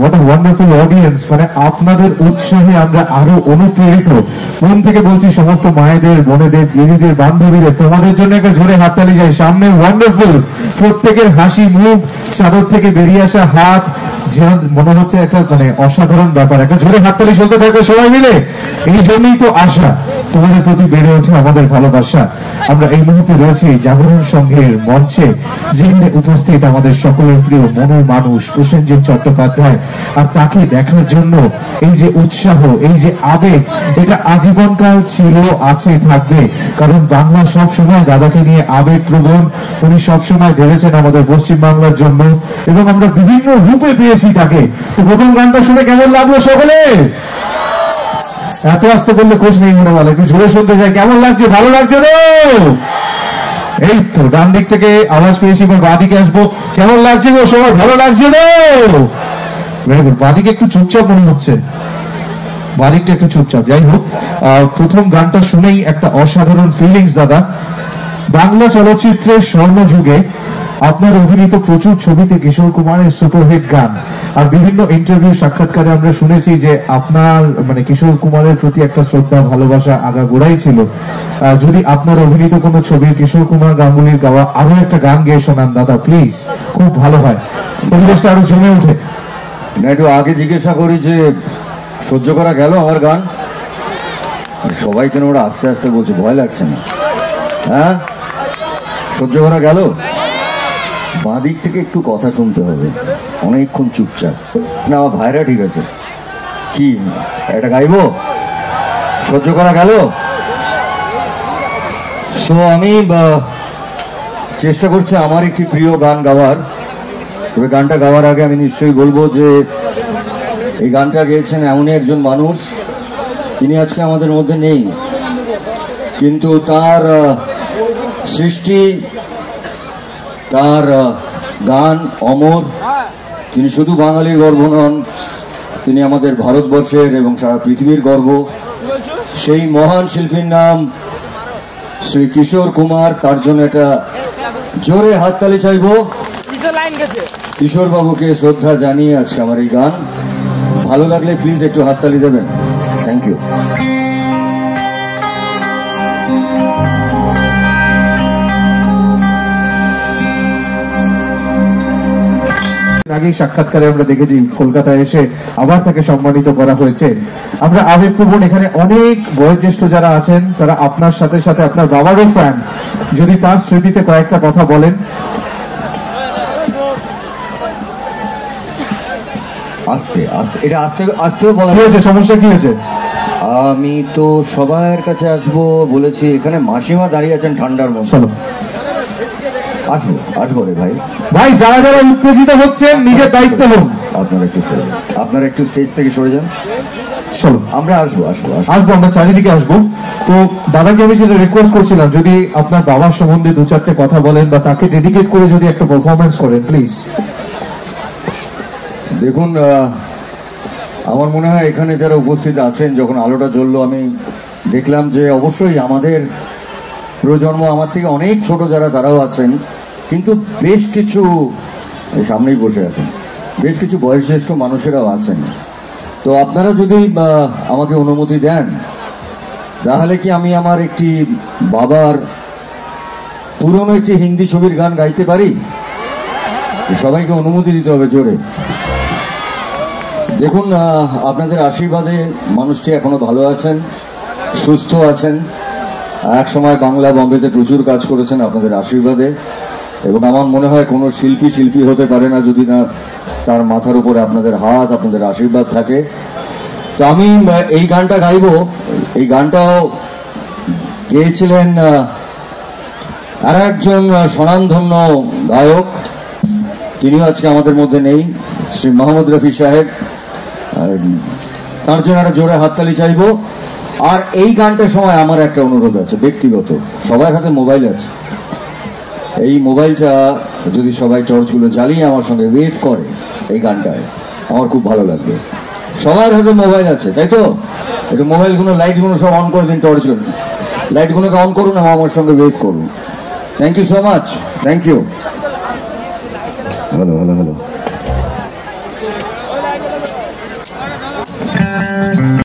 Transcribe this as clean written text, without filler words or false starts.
What a wonderful audience! মানে আপনাদের উৎসাহে আমরা আরো অনুপ্রেরিত। মন থেকে বলছি সমস্ত মায়েদের, বোনেদের, দিদিদের, বান্ধবীদের, তোমাদের জন্য একটা জোরে হাততালি যায়। সামনে ওয়ান্ডারফুল, প্রত্যেকের হাসি মুখ, চাদর থেকে বেরিয়ে আসা হাত, যেন মনে হচ্ছে একটা মানে অসাধারণ ব্যাপার। একটা জোরে হাততালি চলতে থাকবে সবাই মিলে। এই জন্যই তো আশা তোমাদের প্রতি বেড়ে ওঠে আমাদের ভালোবাসা। আমরা এই মুহূর্তে রয়েছি জাগরণ সংঘের মঞ্চে, যেখানে উপস্থিত আমাদের সকলের প্রিয় মনের মানুষ প্রসেনজিৎ চট্টোপাধ্যায়। আর তাকে দেখার জন্য এই যে উৎসাহ, এই যে আবেগ, এটা আজীবনকাল ছিল, আছে, থাকবে। কারণ বাংলা সবসময় দাদাকে নিয়ে আবেগ প্রবণ। উনি সবসময় ভেবেছেন আমাদের পশ্চিম বাংলার জন্য, এবং আমরা বিভিন্ন রূপে পেয়েছি তাকে। তো প্রথম গানটা শুনে কেমন লাগলো সকলে? এত আসতে বললে কোচ নেই মনে বলে, একটু জোরে শুনতে চাই। কেমন লাগছে? ভালো লাগছে তো? এই তো ডান দিক থেকে আওয়াজ পেয়েছি, এবার বাঁ দিকে আসবো। কেমন লাগছে গো সবার? ভালো লাগছে তো? Very good. বাঁ দিকে একটু চুপচাপ মনে হচ্ছে, বাদিকটা একটু চুপচাপ। যাই হোক, প্রথম গানটা শুনেই একটা অসাধারণ ফিলিংস দাদা। বাংলা চলচ্চিত্রের স্বর্ণযুগে আপনার অভিনীত প্রচুর ছবিতে কিশোর কুমারের সুপারহিট গান, আর বিভিন্ন ইন্টারভিউ সাক্ষাৎকারে আমরা শুনেছি যে আপনার মানে কিশোর কুমারের প্রতি একটা শ্রদ্ধা, ভালোবাসা আগাগোড়াই ছিল। যদি আপনার অভিনীত কোনো ছবির কিশোর কুমার গাঙ্গুলির গাওয়া আরো একটা গান গেয়ে শোনান দাদা প্লিজ, খুব ভালো হয়, পরিবেশটা আরো জমে ওঠে। একটু আগে জিজ্ঞাসা করি যে সহ্য করা গেল আমার গান? সবাই কেন ওরা আস্তে আস্তে বলছে, ভয় লাগছে না? হ্যাঁ, সহ্য করা গেল? বাঁদিক থেকে একটু কথা শুনতে হবে, অনেকক্ষণ চুপচাপ। না আমার ভাইরা ঠিক আছে, কি এটা গাইবো? সহ্য করা গেল? সো আমি চেষ্টা করছি আমার একটি প্রিয় গান গাওয়ার। তবে গানটা গাওয়ার আগে আমি নিশ্চয়ই বলবো যে এই গানটা গেয়েছেন এমনই একজন মানুষ, তিনি আজকে আমাদের মধ্যে নেই, কিন্তু তার সৃষ্টি, তার গান অমর। তিনি শুধু বাঙালির গর্ব নন, তিনি আমাদের ভারতবর্ষের এবং সারা পৃথিবীর গর্ব। সেই মহান শিল্পীর নাম শ্রী কিশোর কুমার। তার জন্য একটা জোরে হাততালি চাইব। কিশোর বাবুকে শ্রদ্ধা জানিয়ে আজকে আমার এই গান। ভালো লাগলে প্লিজ একটু হাততালি দেবেন। Thank you. আগেই সাক্ষাৎকারে আমরা দেখেছি কলকাতায় এসে আবার তাকে সম্মানিত করা হয়েছে। আমরা আবেগপ্রবণ, এখানে অনেক বয়োজ্যেষ্ঠ যারা আছেন তারা আপনার সাথে সাথে আপনার বাবারও ফ্যান। যদি তার স্মৃতিতে কয়েকটা কথা বলেন। আস্তে আস্তে, এটা আস্তে আস্তেও বলা হয়েছে, সমস্যা কি হয়েছে? আমি তো সবার কাছে আসবো বলেছি, এখানে মাসিমা দাঁড়িয়ে আছেন ঠান্ডার মধ্যে। আসবো আসবো রে ভাই। ভাই যারা যারা উত্তেজিত হচ্ছেন নিজের দায়িত্ব হোক। আপনারা একটু সরে যান, আপনারা একটু স্টেজ থেকে সরে যান। চলো আমরা আসবো আসবো আসবো, আমরা চারিদিকে আসবো। তো দাদাকে আমি যেটা রিকোয়েস্ট করছিলাম, যদি আপনার বাবার সম্বন্ধে দু চারটে কথা বলেন বা তাকে ডেডিকেট করে যদি একটা পারফরমেন্স করেন প্লিজ। দেখুন, আমার মনে হয় এখানে যারা উপস্থিত আছেন, যখন আলোটা জ্বললো আমি দেখলাম যে অবশ্যই আমাদের প্রজন্ম, আমার থেকে অনেক ছোট যারা, তারাও আছেন, কিন্তু বেশ কিছু সামনেই বসে আছেন, বেশ কিছু বয়োজ্যেষ্ঠ মানুষেরাও আছেন। তো আপনারা যদি আমাকে অনুমতি দেন, তাহলে কি আমি আমার একটি বাবার পুরনো একটি হিন্দি ছবির গান গাইতে পারি? সবাইকে অনুমতি দিতে হবে জোরে। দেখুন, আপনাদের আশীর্বাদে মানুষটি এখনো ভালো আছেন, সুস্থ আছেন। এক সময় বাংলা বম্বেতে প্রচুর কাজ করেছেন আপনাদের আশীর্বাদে, এবং আমার মনে হয় কোনো শিল্পী হতে পারে না যদি না তার মাথার উপরে আপনাদের হাত, আপনাদের আশীর্বাদ থাকে। তো আমি এই গানটা গাইব। এই গানটাও গেয়েছিলেন আর একজন স্বনামধন্য গায়ক, তিনিও আজকে আমাদের মধ্যে নেই, শ্রী মোহাম্মদ রফি সাহেব। তার জন্য একটা জোরে হাততালি চাইবো। আর এই গানটার সময় আমার একটা অনুরোধ আছে ব্যক্তিগত, সবার হাতে মোবাইল আছে, এই মোবাইলটা যদি সবাই টর্চগুলো জ্বালিয়ে আমার সঙ্গে ওয়েভ করে এই গানটায়, আমার খুব ভালো লাগবে। সবার হাতে মোবাইল আছে তাই তো? একটু মোবাইলগুলো, লাইটগুলো সব অন করে দিন, টর্চগুলো লাইটগুলোকে অন করুন এবং আমার সঙ্গে ওয়েভ করুন। Thank you so much, thank you. Hello hello hello. Thank you.